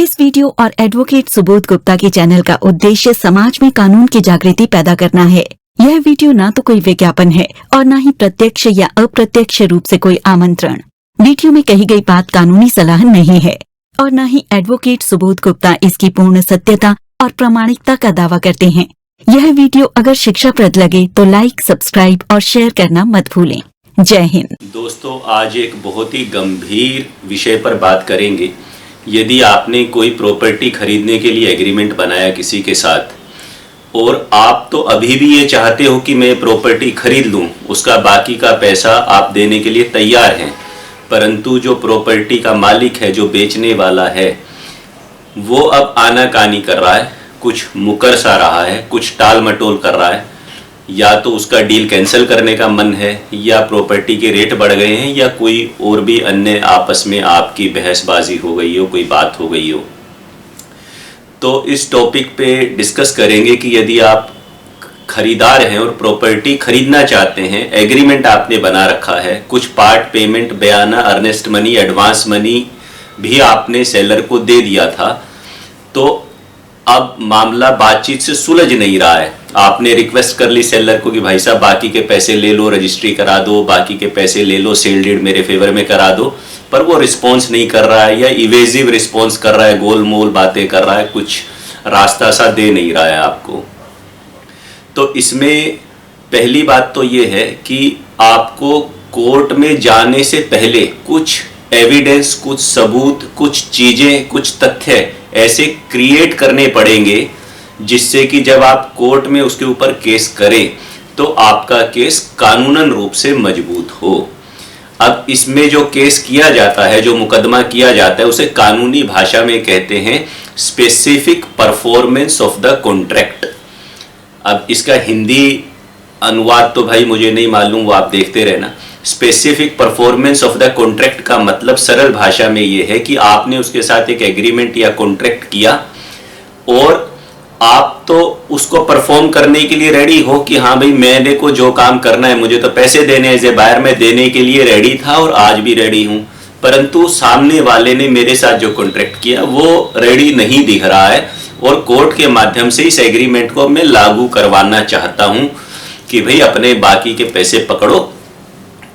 इस वीडियो और एडवोकेट सुबोध गुप्ता के चैनल का उद्देश्य समाज में कानून की जागृति पैदा करना है। यह वीडियो ना तो कोई विज्ञापन है और न ही प्रत्यक्ष या अप्रत्यक्ष रूप से कोई आमंत्रण। वीडियो में कही गई बात कानूनी सलाह नहीं है और न ही एडवोकेट सुबोध गुप्ता इसकी पूर्ण सत्यता और प्रामाणिकता का दावा करते हैं। यह वीडियो अगर शिक्षाप्रद लगे तो लाइक, सब्सक्राइब और शेयर करना मत भूलें। जय हिंद। दोस्तों, आज एक बहुत ही गंभीर विषय पर बात करेंगे। यदि आपने कोई प्रॉपर्टी खरीदने के लिए एग्रीमेंट बनाया किसी के साथ और आप तो अभी भी ये चाहते हो कि मैं प्रॉपर्टी खरीद लूँ, उसका बाकी का पैसा आप देने के लिए तैयार हैं, परंतु जो प्रॉपर्टी का मालिक है, जो बेचने वाला है, वो अब आनाकानी कर रहा है, कुछ मुकर सा रहा है, कुछ टाल मटोल कर रहा है। या तो उसका डील कैंसिल करने का मन है, या प्रॉपर्टी के रेट बढ़ गए हैं, या कोई और भी अन्य आपस में आपकी बहसबाजी हो गई हो, कोई बात हो गई हो। तो इस टॉपिक पे डिस्कस करेंगे कि यदि आप खरीदार हैं और प्रॉपर्टी खरीदना चाहते हैं, एग्रीमेंट आपने बना रखा है, कुछ पार्ट पेमेंट, बयाना, अर्नेस्ट मनी, एडवांस मनी भी आपने सेलर को दे दिया था, तो अब मामला बातचीत से सुलझ नहीं रहा है। आपने रिक्वेस्ट कर ली सेलर को कि भाई साहब बाकी के पैसे ले लो, रजिस्ट्री करा दो, बाकी के पैसे ले लो, सेल डीड मेरे फेवर में करा दो, पर वो रिस्पॉन्स नहीं कर रहा है या इवेजिव रिस्पॉन्स कर रहा है, गोलमोल बातें कर रहा है, कुछ रास्ता सा दे नहीं रहा है आपको। तो इसमें पहली बात तो ये है कि आपको कोर्ट में जाने से पहले कुछ एविडेंस, कुछ सबूत, कुछ चीजें, कुछ तथ्य ऐसे क्रिएट करने पड़ेंगे जिससे कि जब आप कोर्ट में उसके ऊपर केस करें तो आपका केस कानूनन रूप से मजबूत हो। अब इसमें जो केस किया जाता है, जो मुकदमा किया जाता है, उसे कानूनी भाषा में कहते हैं specific performance of the contract. अब इसका हिंदी अनुवाद तो भाई मुझे नहीं मालूम, वो आप देखते रहना। Specific performance of the contract का मतलब सरल भाषा में ये है कि आपने उसके साथ एक एग्रीमेंट या कॉन्ट्रैक्ट किया और आप तो उसको परफॉर्म करने के लिए रेडी हो कि हाँ भाई मैंने को जो काम करना है, मुझे तो पैसे देने एज ए बायर में देने के लिए रेडी था और आज भी रेडी हूं, परंतु सामने वाले ने मेरे साथ जो कॉन्ट्रैक्ट किया वो रेडी नहीं दिख रहा है और कोर्ट के माध्यम से इस एग्रीमेंट को मैं लागू करवाना चाहता हूं कि भाई अपने बाकी के पैसे पकड़ो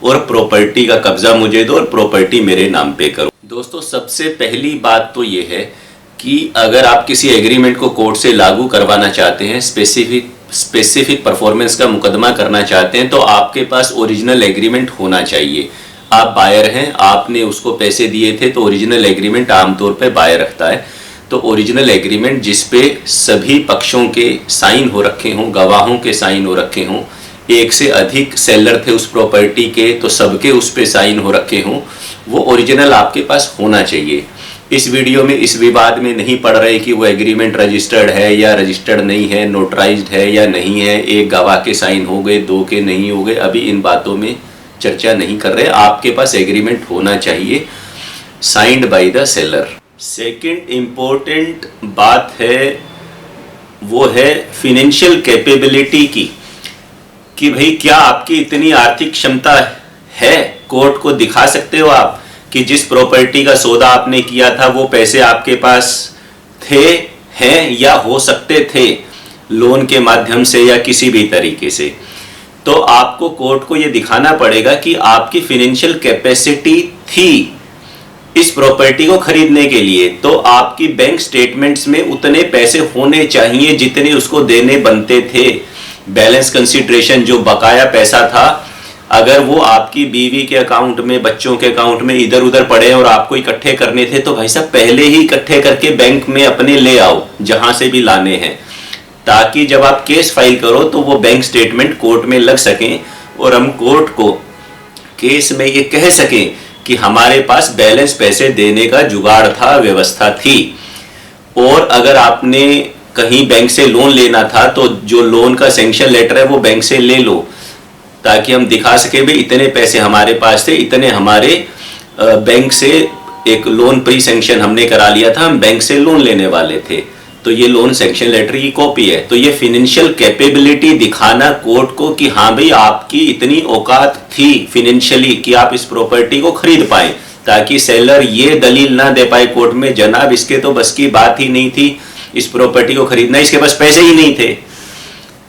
और प्रॉपर्टी का कब्जा मुझे दो और प्रॉपर्टी मेरे नाम पे करो। दोस्तों, सबसे पहली बात तो ये है कि अगर आप किसी एग्रीमेंट को कोर्ट से लागू करवाना चाहते हैं, स्पेसिफिक परफॉर्मेंस का मुकदमा करना चाहते हैं, तो आपके पास ओरिजिनल एग्रीमेंट होना चाहिए। आप बायर हैं, आपने उसको पैसे दिए थे, तो ओरिजिनल एग्रीमेंट आमतौर पे बायर रखता है। तो ओरिजिनल एग्रीमेंट जिसपे सभी पक्षों के साइन हो रखे हों, गवाहों के साइन हो रखे हों, एक से अधिक सेलर थे उस प्रॉपर्टी के तो सबके उस पे साइन हो रखे हों, वो ओरिजिनल आपके पास होना चाहिए। इस वीडियो में इस विवाद में नहीं पड़ रहे कि वो एग्रीमेंट रजिस्टर्ड है या रजिस्टर्ड नहीं है, नोटराइज्ड है या नहीं है, एक गवाह के साइन हो गए, दो के नहीं हो गए, अभी इन बातों में चर्चा नहीं कर रहे। आपके पास एग्रीमेंट होना चाहिए signed by the seller. Second important बात है वो है फिनेंशियल कैपेबिलिटी की, कि भाई क्या आपकी इतनी आर्थिक क्षमता है, कोर्ट को दिखा सकते हो आप कि जिस प्रॉपर्टी का सौदा आपने किया था वो पैसे आपके पास थे, हैं या हो सकते थे लोन के माध्यम से या किसी भी तरीके से। तो आपको कोर्ट को ये दिखाना पड़ेगा कि आपकी फिनेंशियल कैपेसिटी थी इस प्रॉपर्टी को खरीदने के लिए। तो आपकी बैंक स्टेटमेंट्स में उतने पैसे होने चाहिए जितने उसको देने बनते थे। बैलेंस कंसीडरेशन, जो बकाया पैसा था, अगर वो आपकी बीवी के अकाउंट में, बच्चों के अकाउंट में इधर उधर पड़े और आपको इकट्ठे करने थे, तो भाई साहब पहले ही इकट्ठे करके बैंक में अपने ले आओ, जहां से भी लाने हैं, ताकि जब आप केस फाइल करो तो वो बैंक स्टेटमेंट कोर्ट में लग सकें और हम कोर्ट को केस में ये कह सकें कि हमारे पास बैलेंस पैसे देने का जुगाड़ था, व्यवस्था थी। और अगर आपने कहीं बैंक से लोन लेना था तो जो लोन का सैंक्शन लेटर है वो बैंक से ले लो, ताकि हम दिखा सके भी इतने पैसे हमारे पास थे, इतने हमारे बैंक से एक लोन प्री सैंक्शन हमने करा लिया था, हम बैंक से लोन लेने वाले थे, तो ये लोन सैंक्शन लेटर की कॉपी है। तो ये फिनेंशियल कैपेबिलिटी दिखाना कोर्ट को कि हाँ भाई आपकी इतनी औकात थी फिनेंशियली कि आप इस प्रॉपर्टी को खरीद पाए, ताकि सेलर ये दलील ना दे पाए कोर्ट में, जनाब इसके तो बस की बात ही नहीं थी इस प्रॉपर्टी को खरीदना, इसके पास पैसे ही नहीं थे।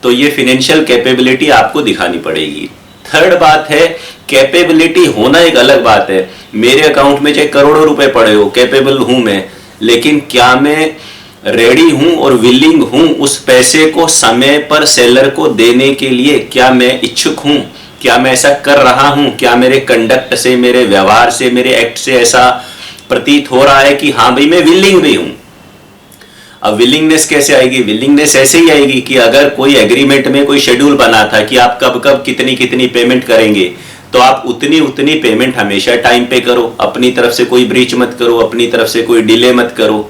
तो ये फिनेंशियल कैपेबिलिटी आपको दिखानी पड़ेगी। थर्ड बात है, कैपेबिलिटी होना एक अलग बात है। मेरे अकाउंट में चाहे करोड़ों रुपए पड़े हो, कैपेबल हूं मैं, लेकिन क्या मैं रेडी हूं और विलिंग हूं उस पैसे को समय पर सेलर को देने के लिए? क्या मैं इच्छुक हूं? क्या मैं ऐसा कर रहा हूं? क्या मेरे कंडक्ट से, मेरे व्यवहार से, मेरे एक्ट से ऐसा प्रतीत हो रहा है कि हाँ भाई मैं विलिंग भी हूं? अब विलिंगनेस कैसे आएगी? विलिंगनेस ऐसे ही आएगी कि अगर कोई एग्रीमेंट में कोई शेड्यूल बना था कि आप कब कब कितनी कितनी पेमेंट करेंगे, तो आप उतनी उतनी पेमेंट हमेशा टाइम पे करो, अपनी तरफ से कोई ब्रीच मत करो, अपनी तरफ से कोई डिले मत करो।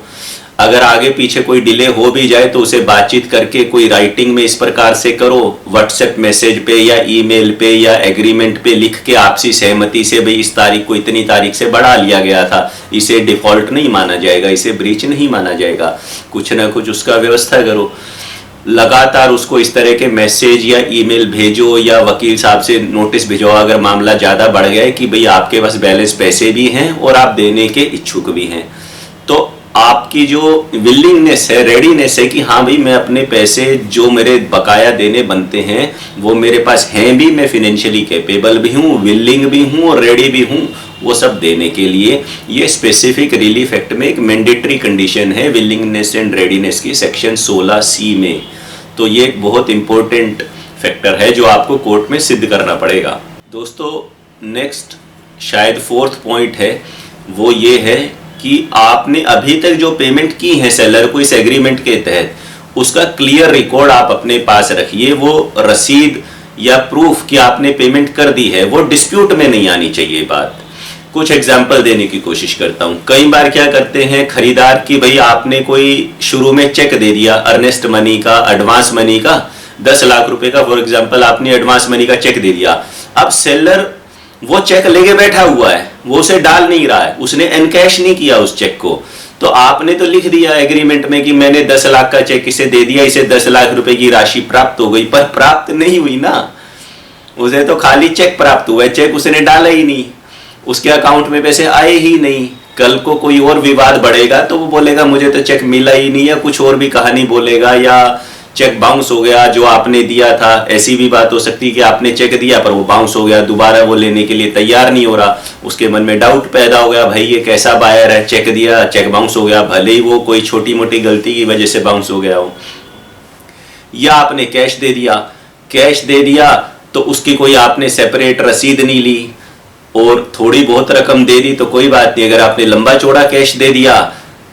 अगर आगे पीछे कोई डिले हो भी जाए तो उसे बातचीत करके कोई राइटिंग में इस प्रकार से करो, व्हाट्सएप मैसेज पे या ईमेल पे या एग्रीमेंट पे लिख के आपसी सहमति से, भाई इस तारीख को इतनी तारीख से बढ़ा लिया गया था, इसे डिफॉल्ट नहीं माना जाएगा, इसे ब्रीच नहीं माना जाएगा, कुछ ना कुछ उसका व्यवस्था करो। लगातार उसको इस तरह के मैसेज या ईमेल भेजो या वकील साहब से नोटिस भिजवाओ अगर मामला ज़्यादा बढ़ गया है कि भाई आपके पास बैलेंस पैसे भी हैं और आप देने के इच्छुक भी हैं। तो आपकी जो विलिंगनेस है, रेडीनेस है कि हाँ भाई मैं अपने पैसे जो मेरे बकाया देने बनते हैं वो मेरे पास हैं भी, मैं फिनेंशियली कैपेबल भी हूँ, विलिंग भी हूँ और रेडी भी हूँ वो सब देने के लिए। ये स्पेसिफिक रिलीफ एक्ट में एक मैंडेटरी कंडीशन है विलिंगनेस एंड रेडीनेस की, सेक्शन 16C में। तो ये एक बहुत इंपॉर्टेंट फैक्टर है जो आपको कोर्ट में सिद्ध करना पड़ेगा। दोस्तों नेक्स्ट शायद फोर्थ पॉइंट है, वो ये है कि आपने अभी तक जो पेमेंट की है सेलर को इस एग्रीमेंट के तहत, उसका क्लियर रिकॉर्ड आप अपने पास रखिए। वो रसीद या प्रूफ कि आपने पेमेंट कर दी है वो डिस्प्यूट में नहीं आनी चाहिए बात। कुछ एग्जाम्पल देने की कोशिश करता हूं। कई बार क्या करते हैं खरीदार कि भाई आपने कोई शुरू में चेक दे दिया अर्नेस्ट मनी का, एडवांस मनी का, 10 लाख रुपए का फॉर एग्जाम्पल आपने एडवांस मनी का चेक दे दिया। अब सेलर वो चेक लेके बैठा हुआ है, वो उसे डाल नहीं रहा है, उसने एनकैश नहीं किया उस चेक को। तो आपने तो लिख दिया एग्रीमेंट में कि मैंने 10 लाख का चेक इसे दे दिया, इसे 10 लाख रुपए की राशि प्राप्त हो गई, पर प्राप्त नहीं हुई ना, उसे तो खाली चेक प्राप्त हुआ है, चेक उसने डाला ही नहीं, उसके अकाउंट में पैसे आए ही नहीं। कल को कोई और विवाद बढ़ेगा तो वो बोलेगा मुझे तो चेक मिला ही नहीं, या कुछ और भी कहानी बोलेगा, या चेक बाउंस हो गया जो आपने दिया था। ऐसी भी बात हो सकती है कि आपने चेक दिया पर वो बाउंस हो गया, दोबारा वो लेने के लिए तैयार नहीं हो रहा, उसके मन में डाउट पैदा हो गया, भाई ये कैसा बायर है, चेक दिया चेक बाउंस हो गया, भले ही वो कोई छोटी मोटी गलती की वजह से बाउंस हो गया हो। या आपने कैश दे दिया, कैश दे दिया तो उसकी कोई आपने सेपरेट रसीद नहीं ली, और थोड़ी बहुत रकम दे दी तो कोई बात नहीं, अगर आपने लंबा चौड़ा कैश दे दिया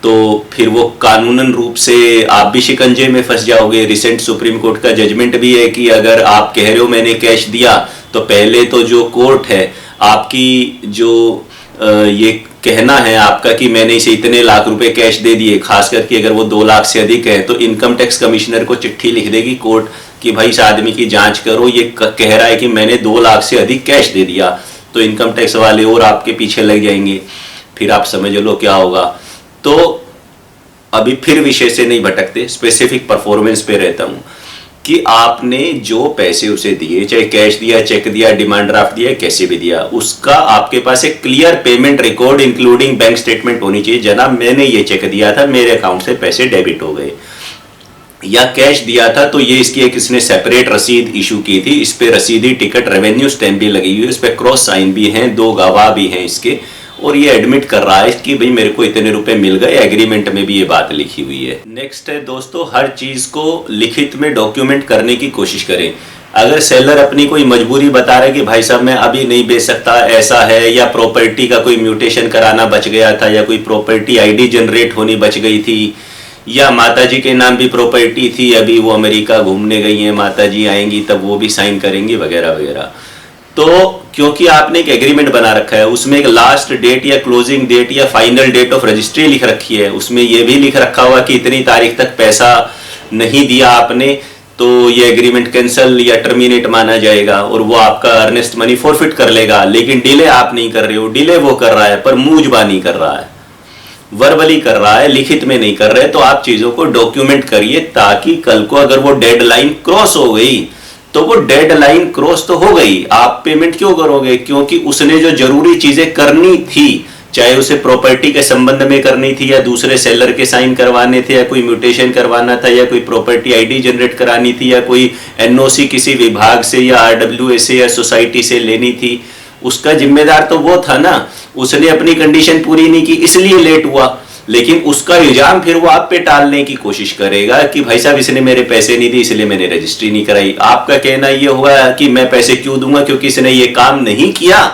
तो फिर वो कानूनन रूप से आप भी शिकंजे में फंस जाओगे। रिसेंट सुप्रीम कोर्ट का जजमेंट भी है कि अगर आप कह रहे हो मैंने कैश दिया, तो पहले तो जो कोर्ट है आपकी जो ये कहना है आपका कि मैंने इसे इतने लाख रुपए कैश दे दिए, खास करके अगर वो 2 लाख से अधिक है, तो इनकम टैक्स कमिश्नर को चिट्ठी लिख देगी कोर्ट कि भाई इस आदमी की जांच करो, ये कह रहा है कि मैंने 2 लाख से अधिक कैश दे दिया। तो इनकम टैक्स वाले और आपके पीछे लग जाएंगे, फिर आप समझ लो क्या होगा। तो अभी फिर विषय से नहीं भटकते, स्पेसिफिक परफॉर्मेंस पे रहता हूं कि आपने जो पैसे उसे दिए, चाहे कैश दिया, चेक दिया, डिमांड ड्राफ्ट दिया, कैसे भी दिया, उसका आपके पास एक clear payment record including bank statement होनी चाहिए। जनाब मैंने ये चेक दिया था, मेरे अकाउंट से पैसे डेबिट हो गए, या कैश दिया था तो ये इसकी एक इसने सेपरेट रसीद इशू की थी, इस पे रसीदी टिकट रेवेन्यू स्टैंप भी लगी हुई है, इस पे क्रॉस साइन भी हैं, 2 गवाह भी हैं इसके, और ये एडमिट कर रहा है कि भाई मेरे को इतने रुपए मिल गए, एग्रीमेंट में भी ये बात लिखी हुई है। नेक्स्ट है दोस्तों, हर चीज को लिखित में डॉक्यूमेंट करने की कोशिश करें। अगर सेलर अपनी कोई मजबूरी बता रहा है कि भाई साहब मैं अभी नहीं बेच सकता, ऐसा है, या प्रॉपर्टी का कोई म्यूटेशन कराना बच गया था, या कोई प्रॉपर्टी आईडी जनरेट होनी बच गई थी, या माताजी के नाम भी प्रॉपर्टी थी, अभी वो अमेरिका घूमने गई हैं, माताजी आएंगी तब वो भी साइन करेंगी वगैरह वगैरह, तो क्योंकि आपने एक एग्रीमेंट बना रखा है, उसमें एक लास्ट डेट या क्लोजिंग डेट या फाइनल डेट ऑफ रजिस्ट्री लिख रखी है, उसमें यह भी लिख रखा हुआ कि इतनी तारीख तक पैसा नहीं दिया आपने तो ये एग्रीमेंट कैंसिल या टर्मिनेट माना जाएगा, और वो आपका अर्नेस्ट मनी फॉरफिट कर लेगा। लेकिन डिले आप नहीं कर रहे हो, डिले वो कर रहा है, पर मुंह जुबानी कर रहा है, वर्बली कर रहा है, लिखित में नहीं कर रहे। तो आप चीजों को डॉक्यूमेंट करिए, ताकि कल को अगर वो डेडलाइन क्रॉस हो गई तो वो डेडलाइन क्रॉस तो हो गई, आप पेमेंट क्यों करोगे? क्योंकि उसने जो जरूरी चीजें करनी थी चाहे उसे प्रॉपर्टी के संबंध में करनी थी या दूसरे सेलर के साइन करवाने थे या कोई म्यूटेशन करवाना था या कोई प्रॉपर्टी आईडी जनरेट करानी थी या कोई एनओसी किसी विभाग से या आरडब्ल्यूए से या सोसाइटी से लेनी थी, उसका जिम्मेदार तो वो था ना। उसने अपनी कंडीशन पूरी नहीं की इसलिए लेट हुआ, लेकिन उसका इल्जाम फिर वो आप पे टालने की कोशिश करेगा कि भाई साहब इसने मेरे पैसे नहीं दिए इसलिए मैंने रजिस्ट्री नहीं कराई। आपका कहना ये हुआ कि मैं पैसे क्यों दूंगा, क्योंकि इसने ये काम नहीं किया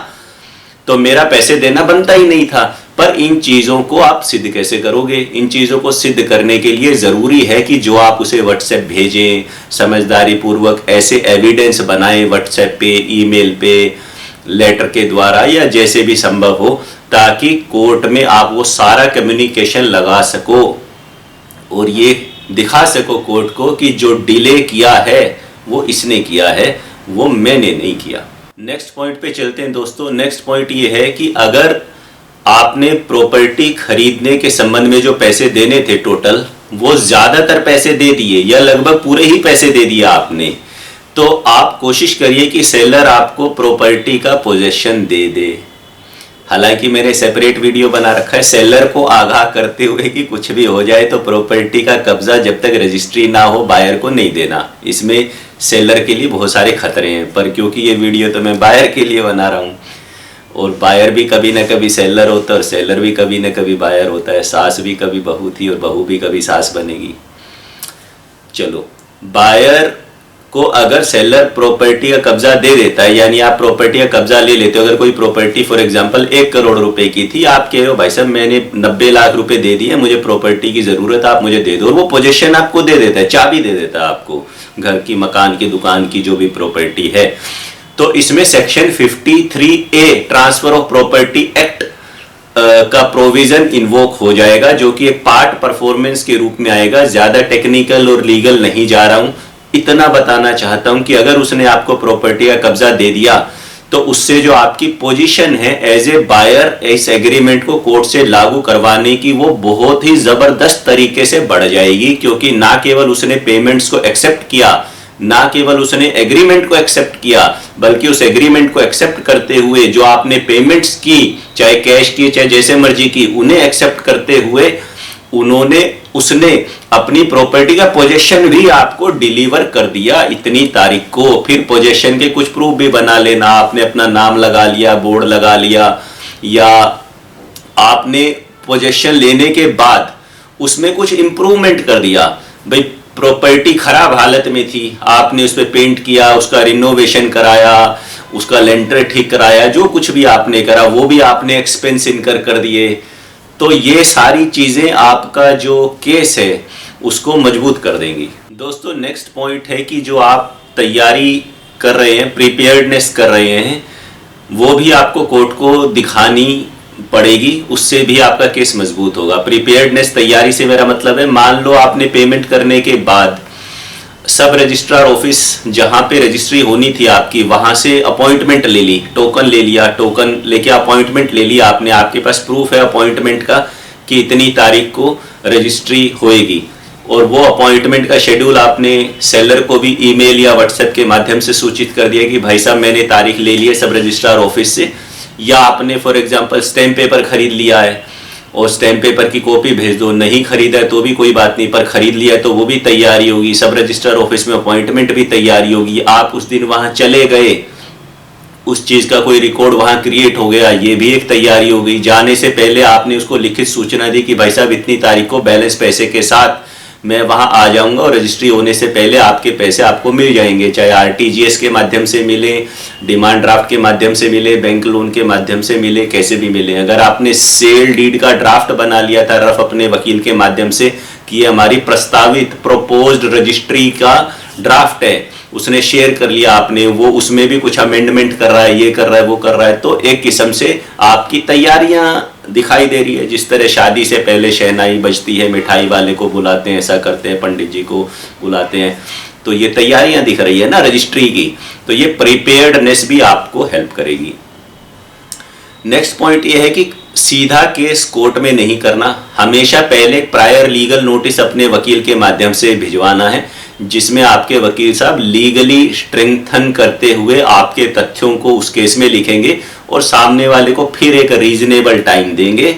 तो मेरा पैसे देना बनता ही नहीं था। पर इन चीजों को आप सिद्ध कैसे करोगे? इन चीजों को सिद्ध करने के लिए जरूरी है कि जो आप उसे व्हाट्सएप भेजें, समझदारी पूर्वक ऐसे एविडेंस बनाएं व्हाट्सएप पे, ईमेल पे, लेटर के द्वारा या जैसे भी संभव हो, ताकि कोर्ट में आप वो सारा कम्युनिकेशन लगा सको और ये दिखा सको कोर्ट को कि जो डिले किया है वो इसने किया है, वो मैंने नहीं किया। नेक्स्ट पॉइंट पे चलते हैं दोस्तों। नेक्स्ट पॉइंट ये है कि अगर आपने प्रॉपर्टी खरीदने के संबंध में जो पैसे देने थे टोटल, वो ज्यादातर पैसे दे दिए या लगभग पूरे ही पैसे दे दिया आपने, तो आप कोशिश करिए कि सेलर आपको प्रॉपर्टी का पोजेशन दे दे। हालांकि मैंने सेपरेट वीडियो बना रखा है सेलर को आगाह करते हुए कि कुछ भी हो जाए तो प्रॉपर्टी का कब्जा जब तक रजिस्ट्री ना हो बायर को नहीं देना। इसमें सेलर के लिए बहुत सारे खतरे हैं, पर क्योंकि ये वीडियो तो मैं बायर के लिए बना रहा हूँ और बायर भी कभी ना कभी सेलर होता है और सेलर भी कभी ना कभी बायर होता है, सास भी कभी बहू थी और बहू भी कभी सास बनेगी। चलो, बायर को अगर सेलर प्रॉपर्टी का कब्जा दे देता है, यानी आप प्रॉपर्टी का कब्जा ले लेते हो, अगर कोई प्रॉपर्टी फॉर एग्जांपल 1 करोड़ रुपए की थी, आप कह रहे हो भाई साहब मैंने 90 लाख रुपए दे दिए, मुझे प्रॉपर्टी की जरूरत है, आप मुझे दे दो, और वो पोजीशन आपको दे देता है, चाबी दे देता है आपको घर की, मकान की, दुकान की, जो भी प्रॉपर्टी है, तो इसमें section 53A transfer of property act का प्रोविजन इन्वोक हो जाएगा, जो कि एक पार्ट परफॉर्मेंस के रूप में आएगा। ज्यादा टेक्निकल और लीगल नहीं जा रहा हूं, इतना बताना चाहता हूं कि अगर उसने आपको प्रॉपर्टी का कब्जा दे दिया तो उससे जो आपकी पोजीशन है एज ए बायर इस एग्रीमेंट को कोर्ट से लागू करवाने की, वो बहुत ही जबरदस्त तरीके से बढ़ जाएगी, क्योंकि ना केवल उसने पेमेंट्स को एक्सेप्ट किया, ना केवल उसने एग्रीमेंट को एक्सेप्ट किया, बल्कि उस एग्रीमेंट को एक्सेप्ट करते हुए जो आपने पेमेंट्स की, चाहे कैश की चाहे जैसे मर्जी की, उन्हें एक्सेप्ट करते हुए उसने अपनी प्रॉपर्टी का पोजेशन भी आपको डिलीवर कर दिया इतनी तारीख को। फिर पोजेशन के कुछ प्रूफ भी बना लेना, आपने अपना नाम लगा लिया, बोर्ड लगा लिया, या आपने पोजेशन लेने के बाद उसमें कुछ इंप्रूवमेंट कर दिया। भाई प्रॉपर्टी खराब हालत में थी, आपने उस पर पेंट किया, उसका रिनोवेशन कराया, उसका लेंटर ठीक कराया, जो कुछ भी आपने करा वो भी आपने एक्सपेंस इनकर कर दिए, तो ये सारी चीजें आपका जो केस है उसको मजबूत कर देंगी। दोस्तों नेक्स्ट पॉइंट है कि जो आप तैयारी कर रहे हैं, प्रिपेयर्डनेस कर रहे हैं, वो भी आपको कोर्ट को दिखानी पड़ेगी, उससे भी आपका केस मजबूत होगा। प्रिपेयर्डनेस, तैयारी से मेरा मतलब है, मान लो आपने पेमेंट करने के बाद सब रजिस्ट्रार ऑफिस जहां पे रजिस्ट्री होनी थी आपकी, वहां से अपॉइंटमेंट ले ली, टोकन ले लिया, टोकन लेके अपॉइंटमेंट ले लिया आपने, आपके पास प्रूफ है अपॉइंटमेंट का कि इतनी तारीख को रजिस्ट्री होएगी, और वो अपॉइंटमेंट का शेड्यूल आपने सेलर को भी ईमेल या व्हाट्सएप के माध्यम से सूचित कर दिया कि भाई साहब मैंने तारीख ले ली है सब रजिस्ट्रार ऑफिस से, या आपने फॉर एग्जांपल स्टैम्प पेपर खरीद लिया है और स्टैम्प पेपर की कॉपी भेज दो, नहीं खरीदा है तो भी कोई बात नहीं, पर खरीद लिया है तो वो भी तैयारी होगी, सब रजिस्ट्रार ऑफिस में अपॉइंटमेंट भी तैयारी होगी, आप उस दिन वहां चले गए, उस चीज का कोई रिकॉर्ड वहां क्रिएट हो गया, ये भी एक तैयारी हो गई। जाने से पहले आपने उसको लिखित सूचना दी कि भाई साहब इतनी तारीख को बैलेंस पैसे के साथ मैं वहां आ जाऊंगा और रजिस्ट्री होने से पहले आपके पैसे आपको मिल जाएंगे, चाहे आरटीजीएस के माध्यम से मिले, डिमांड ड्राफ्ट के माध्यम से मिले, बैंक लोन के माध्यम से मिले, कैसे भी मिले। अगर आपने सेल डीड का ड्राफ्ट बना लिया था रफ अपने वकील के माध्यम से कि ये हमारी प्रस्तावित प्रोपोज्ड रजिस्ट्री का ड्राफ्ट है, उसने शेयर कर लिया आपने, वो उसमें भी कुछ अमेंडमेंट कर रहा है, ये कर रहा है, वो कर रहा है, तो एक किस्म से आपकी तैयारियां दिखाई दे रही है। जिस तरह शादी से पहले शहनाई बजती है, मिठाई वाले को बुलाते हैं, ऐसा करते हैं, पंडित जी को बुलाते हैं, तो ये तैयारियां दिख रही है ना रजिस्ट्री की, तो ये प्रिपेयर्डनेस भी आपको हेल्प करेगी। नेक्स्ट पॉइंट ये है कि सीधा केस कोर्ट में नहीं करना, हमेशा पहले प्रायर लीगल नोटिस अपने वकील के माध्यम से भिजवाना है, जिसमें आपके वकील साहब लीगली स्ट्रेंथन करते हुए आपके तथ्यों को उस केस में लिखेंगे और सामने वाले को फिर एक रीजनेबल टाइम देंगे,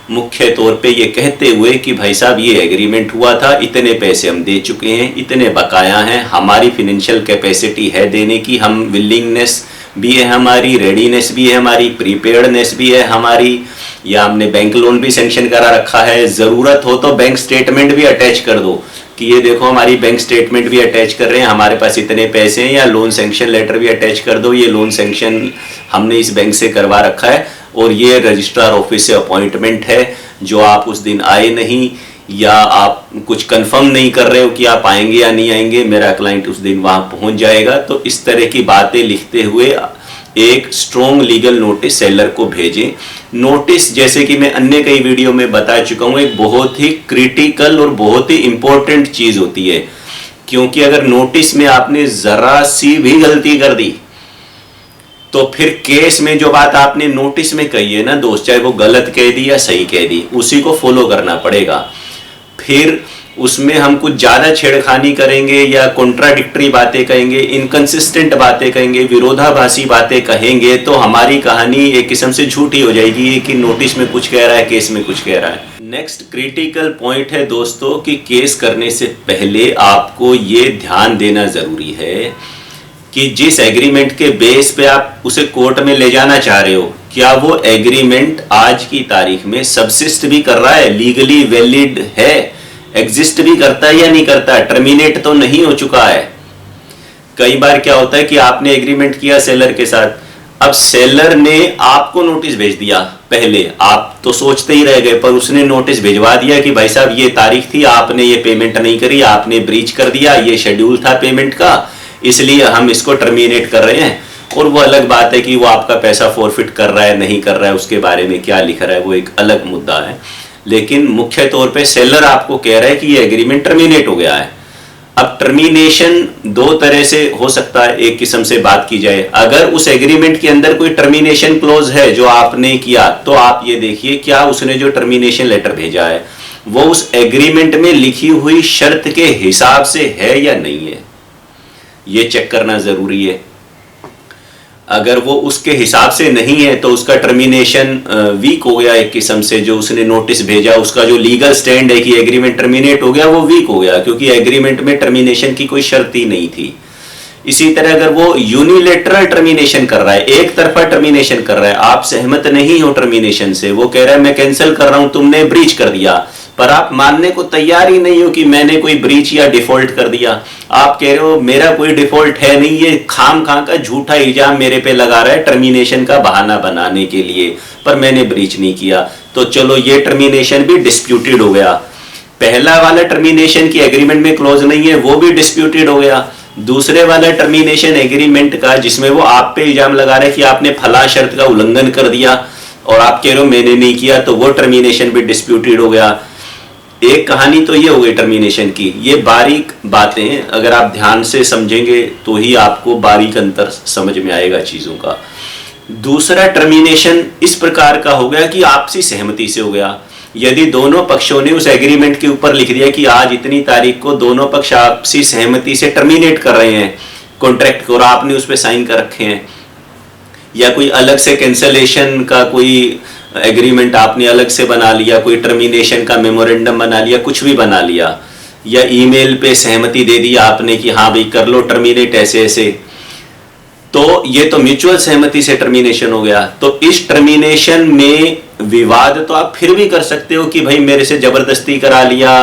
मुख्य तौर पे ये कहते हुए कि भाई साहब ये एग्रीमेंट हुआ था, इतने पैसे हम दे चुके हैं, इतने बकाया हैं, हमारी फिनेंशियल कैपेसिटी है देने की, हम विलिंगनेस भी है हमारी, रेडीनेस भी है हमारी, प्रीपेयर्डनेस भी है हमारी, या हमने बैंक लोन भी सेंक्शन करा रखा है, ज़रूरत हो तो बैंक स्टेटमेंट भी अटैच कर दो कि ये देखो हमारी बैंक स्टेटमेंट भी अटैच कर रहे हैं, हमारे पास इतने पैसे हैं, या लोन सेंक्शन लेटर भी अटैच कर दो, ये लोन सेंक्शन हमने इस बैंक से करवा रखा है और ये रजिस्ट्रार ऑफिस से अपॉइंटमेंट है, जो आप उस दिन आए नहीं या आप कुछ कंफर्म नहीं कर रहे हो कि आप आएंगे या नहीं आएंगे, मेरा क्लाइंट उस दिन वहां पहुंच जाएगा। तो इस तरह की बातें लिखते हुए एक स्ट्रॉन्ग लीगल नोटिस सेलर को भेजें। नोटिस, जैसे कि मैं अन्य कई वीडियो में बता चुका हूं, एक बहुत ही क्रिटिकल और बहुत ही इंपॉर्टेंट चीज होती है, क्योंकि अगर नोटिस में आपने जरा सी भी गलती कर दी तो फिर केस में जो बात आपने नोटिस में कही है ना दोस्त, चाहे वो गलत कह दी या सही कह दी, उसी को फॉलो करना पड़ेगा। फिर उसमें हम कुछ ज्यादा छेड़खानी करेंगे या कॉन्ट्राडिक्टरी बातें कहेंगे, इनकंसिस्टेंट बातें कहेंगे, विरोधाभासी बातें कहेंगे, तो हमारी कहानी एक किस्म से झूठी हो जाएगी कि नोटिस में कुछ कह रहा है, केस में कुछ कह रहा है। नेक्स्ट क्रिटिकल पॉइंट है दोस्तों कि केस करने से पहले आपको ये ध्यान देना जरूरी है कि जिस एग्रीमेंट के बेस पे आप उसे कोर्ट में ले जाना चाह रहे हो, क्या वो एग्रीमेंट आज की तारीख में सबसिस्ट भी कर रहा है, लीगली वैलिड है, एग्जिस्ट भी करता है या नहीं करता है, टर्मिनेट तो नहीं हो चुका है। कई बार क्या होता है कि आपने एग्रीमेंट किया सेलर के साथ, अब सेलर ने आपको नोटिस भेज दिया, पहले आप तो सोचते ही रह गए, पर उसने नोटिस भिजवा दिया कि भाई साहब ये तारीख थी, आपने ये पेमेंट नहीं करी, आपने ब्रीच कर दिया, ये शेड्यूल था पेमेंट का, इसलिए हम इसको टर्मिनेट कर रहे हैं। और वो अलग बात है कि वो आपका पैसा फॉरफिट कर रहा है नहीं कर रहा है, उसके बारे में क्या लिख रहा है वो एक अलग मुद्दा है, लेकिन मुख्य तौर पे सेलर आपको कह रहा है कि ये एग्रीमेंट टर्मिनेट हो गया है। अब टर्मिनेशन दो तरह से हो सकता है, एक किस्म से बात की जाए, अगर उस एग्रीमेंट के अंदर कोई टर्मिनेशन क्लोज है जो आपने किया, तो आप ये देखिए क्या उसने जो टर्मिनेशन लेटर भेजा है वो उस एग्रीमेंट में लिखी हुई शर्त के हिसाब से है या नहीं है, ये चेक करना जरूरी है। अगर वो उसके हिसाब से नहीं है तो उसका टर्मिनेशन वीक हो गया, एक किस्म से जो उसने नोटिस भेजा उसका जो लीगल स्टैंड है कि एग्रीमेंट टर्मिनेट हो गया वो वीक हो गया, क्योंकि एग्रीमेंट में टर्मिनेशन की कोई शर्त ही नहीं थी। इसी तरह अगर वो यूनिलेटरल टर्मिनेशन कर रहा है, एक तरफा टर्मिनेशन कर रहा है, आप सहमत नहीं हो टर्मिनेशन से, वो कह रहा है मैं कैंसिल कर रहा हूं, तुमने ब्रीच कर दिया, पर आप मानने को तैयार ही नहीं हो कि मैंने कोई ब्रीच या डिफॉल्ट कर दिया, आप कह रहे हो मेरा कोई डिफॉल्ट है नहीं, ये खाम खां का झूठा इल्जाम मेरे पे लगा रहा है टर्मिनेशन का बहाना बनाने के लिए, पर मैंने ब्रीच नहीं किया, तो चलो ये टर्मिनेशन भी डिस्प्यूटेड हो गया। पहला वाला टर्मिनेशन की एग्रीमेंट में क्लोज नहीं है वो भी डिस्प्यूटेड हो गया। दूसरे वाला टर्मिनेशन एग्रीमेंट का जिसमें वो आप पे इल्जाम लगा रहे हैं कि आपने फला शर्त का उल्लंघन कर दिया और आप कह रहे हो मैंने नहीं किया, तो वो टर्मिनेशन भी डिस्प्यूटेड हो गया। एक कहानी तो ये हो गई टर्मिनेशन की। ये बारीक बातें अगर आप ध्यान से समझेंगे तो ही आपको बारीक अंतर समझ में आएगा चीजों का। दूसरा टर्मिनेशन इस प्रकार का हो गया कि आपसी सहमति से हो गया। यदि दोनों पक्षों ने उस एग्रीमेंट के ऊपर लिख दिया कि आज इतनी तारीख को दोनों पक्ष आपसी सहमति से टर्मिनेट कर रहे हैं कॉन्ट्रैक्ट को और आपने उस पर साइन कर रखे हैं, या कोई अलग से कैंसलेशन का कोई एग्रीमेंट आपने अलग से बना लिया, कोई टर्मिनेशन का मेमोरेंडम बना लिया, कुछ भी बना लिया, या ईमेल पे सहमति दे दी आपने कि हाँ भाई कर लो टर्मिनेट ऐसे ऐसे, तो ये तो म्यूचुअल सहमति से टर्मिनेशन हो गया। तो इस टर्मिनेशन में विवाद तो आप फिर भी कर सकते हो कि भाई मेरे से जबरदस्ती करा लिया,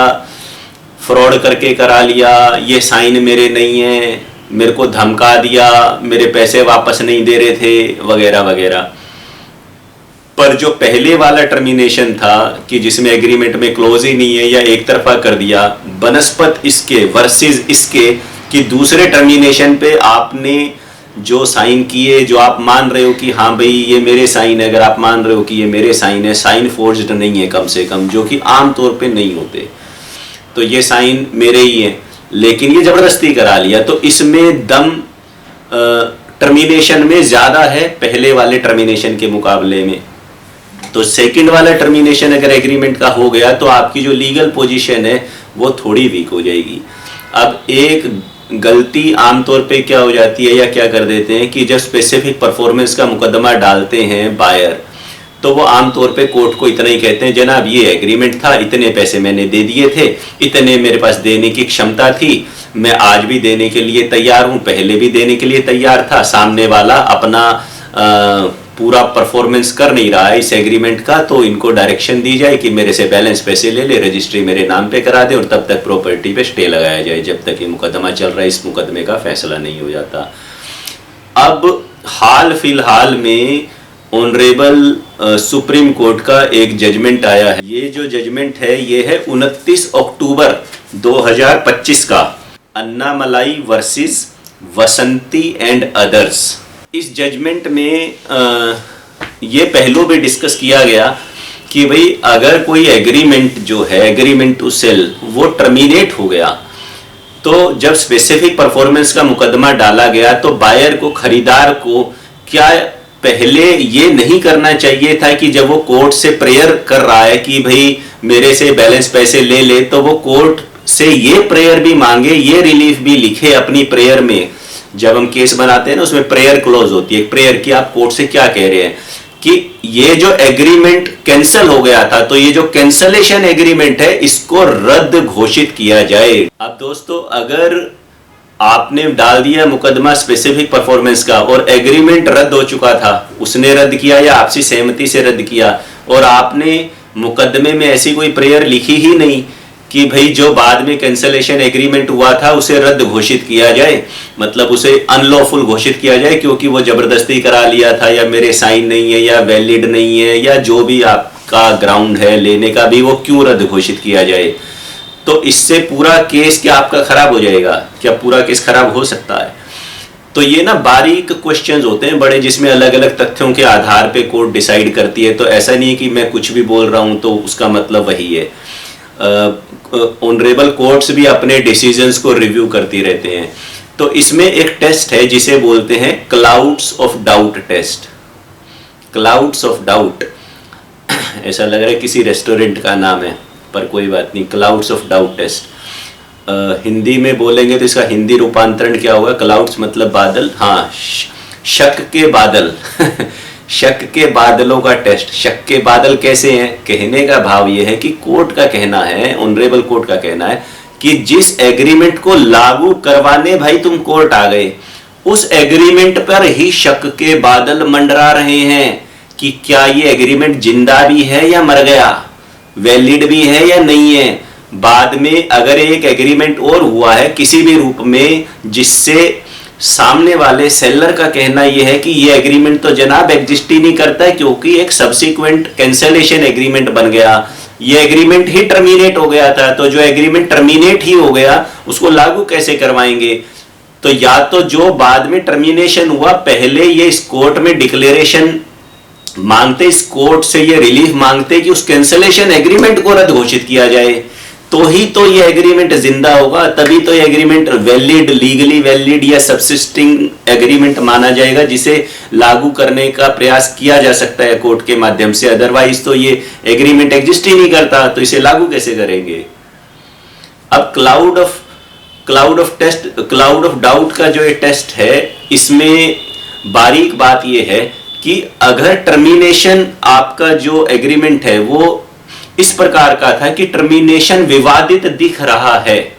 फ्रॉड करके करा लिया, ये साइन मेरे नहीं है, मेरे को धमका दिया, मेरे पैसे वापस नहीं दे रहे थे, वगैरह वगैरह। पर जो पहले वाला टर्मिनेशन था कि जिसमें एग्रीमेंट में क्लोज ही नहीं है या एक तरफा कर दिया, बनस्पत इसके वर्सेस इसके कि दूसरे टर्मिनेशन पे आपने जो साइन किए, जो आप मान रहे हो कि हाँ भाई ये मेरे साइन है, अगर आप मान रहे हो कि ये मेरे साइन है, साइन फोर्ज्ड नहीं है कम से कम, जो कि आम तौर पे नहीं होते, तो ये साइन मेरे ही है, लेकिन ये जबरदस्ती करा लिया, तो इसमें दम टर्मिनेशन में ज्यादा है पहले वाले टर्मिनेशन के मुकाबले में। तो सेकंड वाला टर्मिनेशन अगर एग्रीमेंट का हो गया तो आपकी जो लीगल पोजीशन है वो थोड़ी वीक हो जाएगी। अब एक गलती आमतौर पे क्या हो जाती है या क्या कर देते हैं कि जब स्पेसिफिक परफॉर्मेंस का मुकदमा डालते हैं बायर, तो वो आमतौर पे कोर्ट को इतना ही कहते हैं, जनाब ये एग्रीमेंट था, इतने पैसे मैंने दे दिए थे, इतने मेरे पास देने की क्षमता थी, मैं आज भी देने के लिए तैयार हूं, पहले भी देने के लिए तैयार था, सामने वाला अपना पूरा परफॉर्मेंस कर नहीं रहा है इस एग्रीमेंट का, तो इनको डायरेक्शन दी जाए कि मेरे से बैलेंस पैसे ले ले, रजिस्ट्री मेरे नाम पे करा दे और तब तक प्रॉपर्टी पे स्टे लगाया जाए जब तक ये मुकदमा चल रहा है, इस मुकदमे का फैसला नहीं हो जाता। अब हाल फिलहाल में ऑनरेबल सुप्रीम कोर्ट का एक जजमेंट आया है। ये जो जजमेंट है ये है 29 अक्टूबर 2025 का, अन्नामलाई वर्सेस वसंती एंड अदर्स। इस जजमेंट में ये पहलू भी डिस्कस किया गया कि भाई अगर कोई एग्रीमेंट जो है, एग्रीमेंट टू सेल, वो टर्मिनेट हो गया, तो जब स्पेसिफिक परफॉर्मेंस का मुकदमा डाला गया तो बायर को, खरीदार को क्या पहले ये नहीं करना चाहिए था कि जब वो कोर्ट से प्रेयर कर रहा है कि भाई मेरे से बैलेंस पैसे ले ले, तो वो कोर्ट से ये प्रेयर भी मांगे, ये रिलीफ भी लिखे अपनी प्रेयर में। जब हम केस बनाते हैं ना उसमें प्रेयर क्लोज होती है, प्रेयर की आप कोर्ट से क्या कह रहे हैं कि ये जो एग्रीमेंट कैंसिल हो गया था, तो ये जो कैंसलेशन एग्रीमेंट है इसको रद्द घोषित किया जाए। अब दोस्तों अगर आपने डाल दिया मुकदमा स्पेसिफिक परफॉर्मेंस का और एग्रीमेंट रद्द हो चुका था, उसने रद्द किया या आपसी सहमति से रद्द किया, और आपने मुकदमे में ऐसी कोई प्रेयर लिखी ही नहीं कि भाई जो बाद में कैंसलेशन एग्रीमेंट हुआ था उसे रद्द घोषित किया जाए, मतलब उसे अनलॉफुल घोषित किया जाए क्योंकि वो जबरदस्ती करा लिया था, या मेरे साइन नहीं है, या वैलिड नहीं है, या जो भी आपका ग्राउंड है लेने का भी, वो क्यों रद्द घोषित किया जाए। तो इससे पूरा केस क्या आपका खराब हो जाएगा? क्या पूरा केस खराब हो सकता है? तो ये ना बारीक क्वेश्चंस होते हैं बड़े, जिसमें अलग अलग तथ्यों के आधार पे कोर्ट डिसाइड करती है। तो ऐसा नहीं है कि मैं कुछ भी बोल रहा हूं तो उसका मतलब वही है। ऑनरेबल कोर्ट्स भी अपने डिसीजंस को रिव्यू करती रहते हैं। तो इसमें एक टेस्ट है जिसे बोलते हैं clouds of doubt test. Clouds of doubt ऐसा लग रहा है किसी रेस्टोरेंट का नाम है, पर कोई बात नहीं। Clouds of doubt test Hindi में बोलेंगे तो इसका हिंदी रूपांतरण क्या होगा? क्लाउड्स मतलब बादल, हाँ, शक के बादल शक के बादलों का टेस्ट। शक के बादल कैसे हैं? कहने का भाव यह है कि कोर्ट का कहना है, ऑनरेबल कोर्ट का कहना है कि जिस एग्रीमेंट को लागू करवाने भाई तुम कोर्ट आ गए, उस एग्रीमेंट पर ही शक के बादल मंडरा रहे हैं कि क्या ये एग्रीमेंट जिंदा भी है या मर गया, वैलिड भी है या नहीं है। बाद में अगर एक एग्रीमेंट और हुआ है किसी भी रूप में जिससे सामने वाले सेलर का कहना यह है कि ये एग्रीमेंट तो जनाब एग्जिस्ट ही नहीं करता है क्योंकि एक सब्सिक्वेंट कैंसलेशन एग्रीमेंट बन गया, ये एग्रीमेंट ही टर्मिनेट हो गया था, तो जो एग्रीमेंट टर्मिनेट ही हो गया उसको लागू कैसे करवाएंगे? तो या तो जो बाद में टर्मिनेशन हुआ पहले ये इस कोर्ट में डिक्लेरेशन मांगते, इस कोर्ट से ये रिलीफ मांगते कि उस कैंसलेशन एग्रीमेंट को रद्द घोषित किया जाए, तो ही तो ये एग्रीमेंट जिंदा होगा, तभी तो ये एग्रीमेंट वैलिड, लीगली वैलिड या सब्सिस्टिंग एग्रीमेंट माना जाएगा जिसे लागू करने का प्रयास किया जा सकता है कोर्ट के माध्यम से। अदरवाइज तो ये एग्रीमेंट एग्जिस्ट ही नहीं करता, तो इसे लागू कैसे करेंगे? अब क्लाउड ऑफ डाउट का जो ये टेस्ट है, इसमें बारीक बात यह है कि अगर टर्मिनेशन आपका जो एग्रीमेंट है वो इस प्रकार का था कि टर्मिनेशन विवादित दिख रहा है,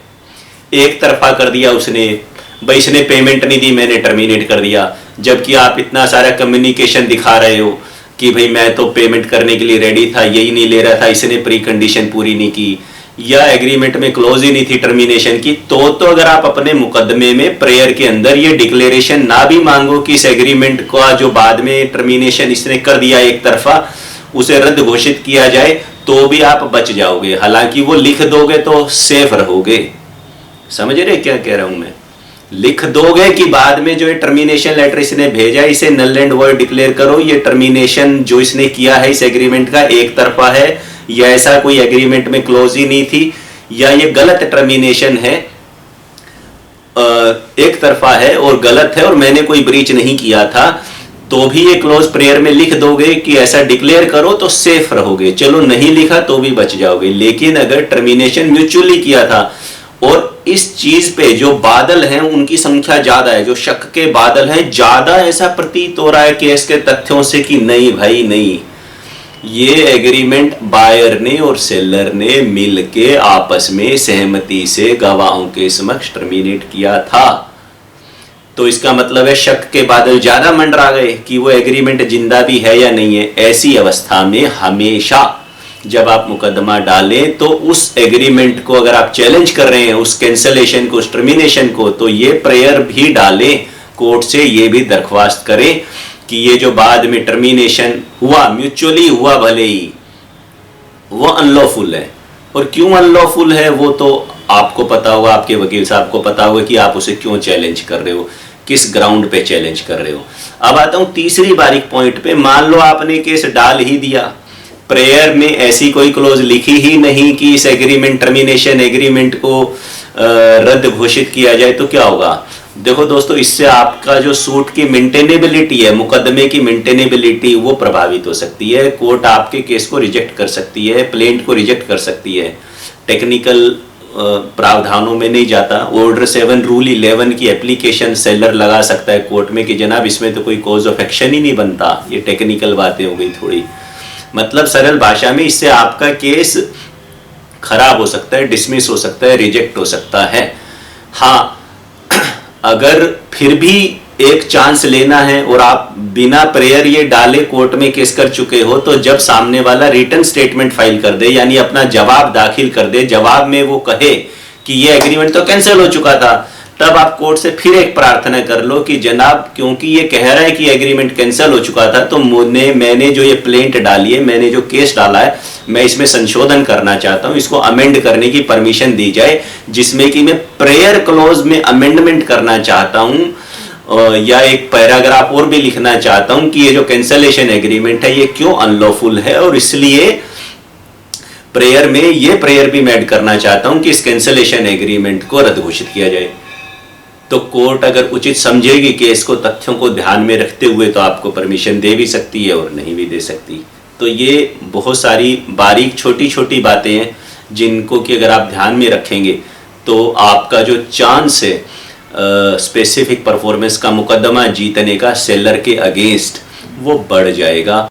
एक तरफा कर दिया उसने, भाई इसने पेमेंट नहीं दी मैंने टर्मिनेट कर दिया, जबकि आप इतना सारा कम्युनिकेशन दिखा रहे हो कि भाई मैं तो पेमेंट करने के लिए रेडी था, यही नहीं ले रहा था, इसने प्री कंडीशन पूरी नहीं की, या एग्रीमेंट में क्लोज ही नहीं थी टर्मिनेशन की, तो अगर आप अपने मुकदमे में प्रेयर के अंदर ये डिक्लेरेशन ना भी मांगो कि इस एग्रीमेंट का जो बाद में टर्मिनेशन इसने कर दिया एक तरफा, उसे रद्द घोषित किया जाए, तो भी आप बच जाओगे। हालांकि वो लिख दोगे तो सेफ रहोगे। समझ रहे क्या कह रहा हूं मैं? लिख दोगे कि बाद में जो टर्मिनेशन लेटर इसने भेजा इसे नल एंड वॉइड डिक्लेयर करो, ये टर्मिनेशन जो इसने किया है इस एग्रीमेंट का एक तरफा है, या ऐसा कोई एग्रीमेंट में क्लोज ही नहीं थी, या ये गलत टर्मिनेशन है, एक तरफा है और गलत है और मैंने कोई ब्रीच नहीं किया था, तो भी ये क्लोज प्रेयर में लिख दोगे कि ऐसा डिक्लेयर करो तो सेफ रहोगे, चलो नहीं लिखा तो भी बच जाओगे। लेकिन अगर टर्मिनेशन म्यूचुअली किया था और इस चीज पे जो बादल हैं उनकी संख्या ज्यादा है, जो शक के बादल हैं ज्यादा, ऐसा प्रतीत हो रहा है केस के तथ्यों से कि नहीं भाई नहीं, ये एग्रीमेंट बायर ने और सेलर ने मिलके आपस में सहमति से गवाहों के समक्ष टर्मिनेट किया था। तो इसका मतलब है शक के बादल ज्यादा मंडरा गए कि वो एग्रीमेंट जिंदा भी है या नहीं है। ऐसी अवस्था में हमेशा जब आप मुकदमा डालें तो उस एग्रीमेंट को अगर आप चैलेंज कर रहे हैं, उस कैंसलेशन को, उस टर्मिनेशन को, तो ये प्रेयर भी डालें कोर्ट से, ये भी दरख्वास्त करें कि ये जो बाद में टर्मिनेशन हुआ, म्यूचुअली हुआ भले ही, वो अनलॉफुल है। और क्यों अनलॉफुल है वो तो आपको पता होगा, आपके वकील साहब को पता होगा कि आप उसे क्यों चैलेंज कर रहे हो, किस ग्राउंड पे चैलेंज कर रहे हो। अब आता हूं तीसरी बारीक पॉइंट पे। मान लो आपने केस डाल ही दिया, प्रेयर में ऐसी कोई क्लोज लिखी ही नहीं कि इस एग्रीमेंट, टर्मिनेशन एग्रीमेंट को रद्द घोषित किया जाए, तो क्या होगा? देखो दोस्तों, इससे आपका जो सूट की मेंटेनेबिलिटी है, मुकदमे की मेंटेनेबिलिटी, वो प्रभावित हो सकती है। कोर्ट आपके केस को रिजेक्ट कर सकती है, प्लेंट को रिजेक्ट कर सकती है। टेक्निकल प्रावधानों में नहीं जाता। ऑर्डर 7 रूल 11 की एप्लीकेशन सेलर लगा सकता है कोर्ट में कि जनाब इसमें तो कोई कॉज ऑफ एक्शन ही नहीं बनता। ये टेक्निकल बातें हो गई थोड़ी, मतलब सरल भाषा में इससे आपका केस खराब हो सकता है, डिसमिस हो सकता है, रिजेक्ट हो सकता है। हाँ, अगर फिर भी एक चांस लेना है और आप बिना प्रेयर ये डाले कोर्ट में केस कर चुके हो, तो जब सामने वाला रिटर्न स्टेटमेंट फाइल कर दे, यानी अपना जवाब दाखिल कर दे, जवाब में वो कहे कि ये एग्रीमेंट तो कैंसिल हो चुका था, तब आप कोर्ट से फिर एक प्रार्थना कर लो कि जनाब क्योंकि ये कह रहा है कि एग्रीमेंट कैंसिल हो चुका था, तो मैंने जो ये प्लेंट डाली है, मैंने जो केस डाला है, मैं इसमें संशोधन करना चाहता हूं, इसको अमेंड करने की परमिशन दी जाए, जिसमें कि मैं प्रेयर क्लॉज में अमेंडमेंट करना चाहता हूं या एक पैराग्राफ और भी लिखना चाहता हूं कि ये जो कैंसलेशन एग्रीमेंट है ये क्यों अनलॉफुल है, और इसलिए प्रेयर में ये प्रेयर भी मैं ऐड करना चाहता हूं कि इस कैंसलेशन एग्रीमेंट को रद्द घोषित किया जाए। तो कोर्ट अगर उचित समझेगी केस को, तथ्यों को ध्यान में रखते हुए, तो आपको परमिशन दे भी सकती है और नहीं भी दे सकती। तो ये बहुत सारी बारीक छोटी छोटी बातें हैं जिनको कि अगर आप ध्यान में रखेंगे तो आपका जो चांस है स्पेसिफिक परफॉर्मेंस का मुकदमा जीतने का सेलर के अगेंस्ट, वो बढ़ जाएगा।